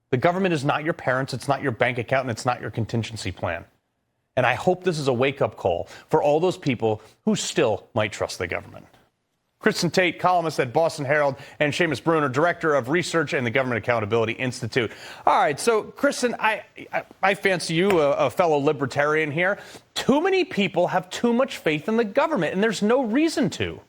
The government is not your parents, it's not your bank account, and it's not your contingency plan. And I hope this is a wake-up call for all those people who still might trust the government. Kristen Tate, columnist at Boston Herald, and Seamus Bruner, director of research and the Government Accountability Institute. All right, so Kristen, I fancy you a fellow libertarian here. Too many people have too much faith in the government, and there's no reason to.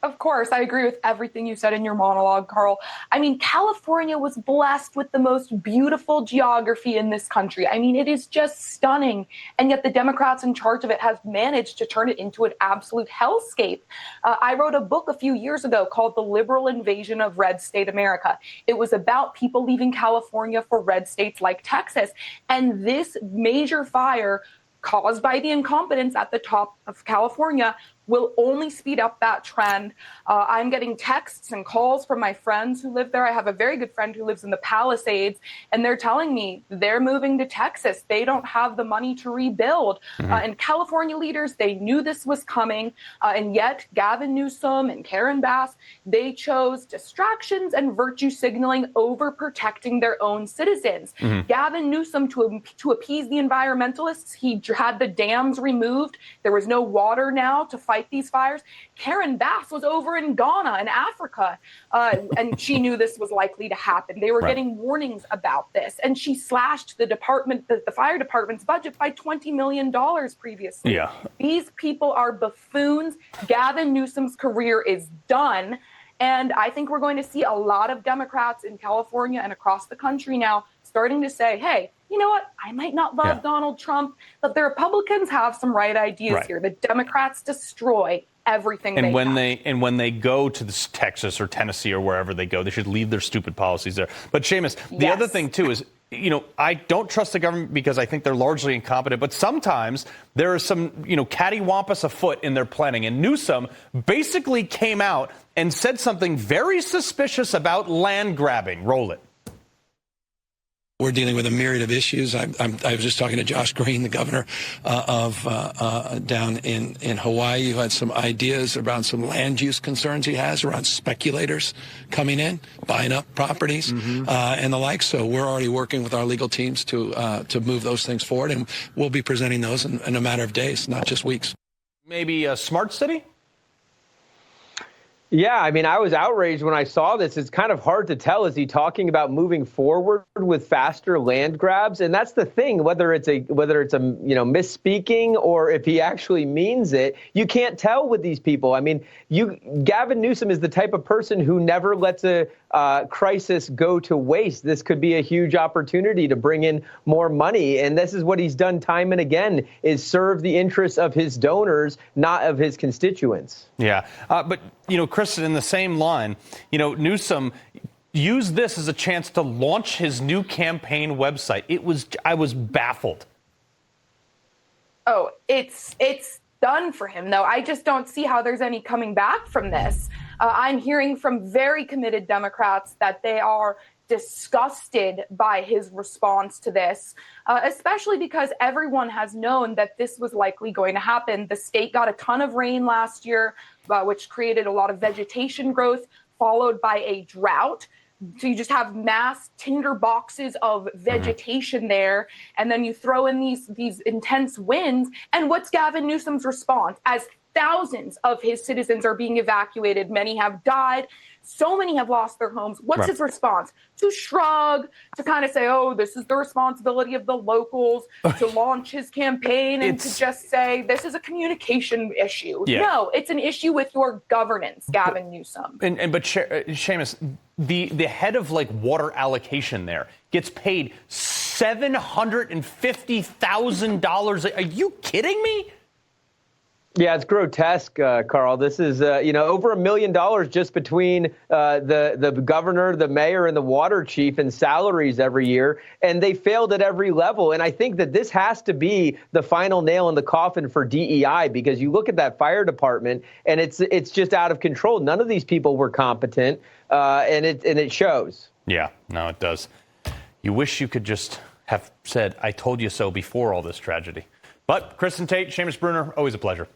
Of course, I agree with everything you said in your monologue, Carl. I mean, California was blessed with the most beautiful geography in this country. I mean, it is just stunning. And yet the Democrats in charge of it have managed to turn it into an absolute hellscape. I wrote a book a few years ago called The Liberal Invasion of Red State America. It was about people leaving California for red states like Texas. And this major fire caused by the incompetence at the top of California will only speed up that trend. I'm getting texts and calls from my friends who live there. I have a very good friend who lives in the Palisades, and they're telling me they're moving to Texas. They don't have the money to rebuild. And California leaders, they knew this was coming, and yet Gavin Newsom and Karen Bass, they chose distractions and virtue signaling over protecting their own citizens. Gavin Newsom, to appease the environmentalists, he had the dams removed. There was no water now to fight these fires. Karen Bass was over in Ghana in Africa, and she knew this was likely to happen. They were getting warnings about this, and she slashed the fire department's budget by $20 million previously. These people are buffoons. Gavin Newsom's career is done. And I think we're going to see a lot of Democrats in California and across the country now starting to say, hey, you know what? I might not love Donald Trump, but the Republicans have some right ideas here. The Democrats destroy everything and when they go to this Texas or Tennessee or wherever they go, they should leave their stupid policies there. But Seamus, the other thing, too, is, you know, I don't trust the government because I think they're largely incompetent, but sometimes there is some, you know, cattywampus afoot in their planning. And Newsom basically came out and said something very suspicious about land grabbing. Roll it. We're dealing with a myriad of issues. I was just talking to Josh Green, the governor down in Hawaii, who had some ideas around some land use concerns he has around speculators coming in, buying up properties, and the like. So we're already working with our legal teams to move those things forward, and we'll be presenting those in a matter of days, not just weeks. Maybe a smart city? Yeah, I mean, I was outraged when I saw this. It's kind of hard to tell. Is he talking about moving forward with faster land grabs? And that's the thing, whether it's a misspeaking or if he actually means it, you can't tell with these people. I mean, Gavin Newsom is the type of person who never lets a crisis go to waste. This could be a huge opportunity to bring in more money. And this is what he's done time and again, is serve the interests of his donors, not of his constituents. Yeah, but, you know, Kristen, in the same line, you know, Newsom used this as a chance to launch his new campaign website. I was baffled. Oh, it's done for him, though. I just don't see how there's any coming back from this. I'm hearing from very committed Democrats that they are disgusted by his response to this, especially because everyone has known that this was likely going to happen. The state got a ton of rain last year, which created a lot of vegetation growth, followed by a drought. So you just have mass tinder boxes of vegetation there, and then you throw in these intense winds. And what's Gavin Newsom's response? As thousands of his citizens are being evacuated, many have died, so many have lost their homes. What's his response? To shrug, to kind of say, oh, this is the responsibility of the locals, to launch his campaign and to just say, this is a communication issue. No, it's an issue with your governance, Gavin Newsom. But Seamus, the head of water allocation there gets paid $750,000. Are you kidding me? Yeah, it's grotesque, Carl. This is, over $1 million just between the governor, the mayor, and the water chief in salaries every year, and they failed at every level. And I think that this has to be the final nail in the coffin for DEI, because you look at that fire department, and it's just out of control. None of these people were competent, and it shows. Yeah, no, it does. You wish you could just have said, "I told you so" before all this tragedy. But Kristen Tate, Seamus Bruner, always a pleasure.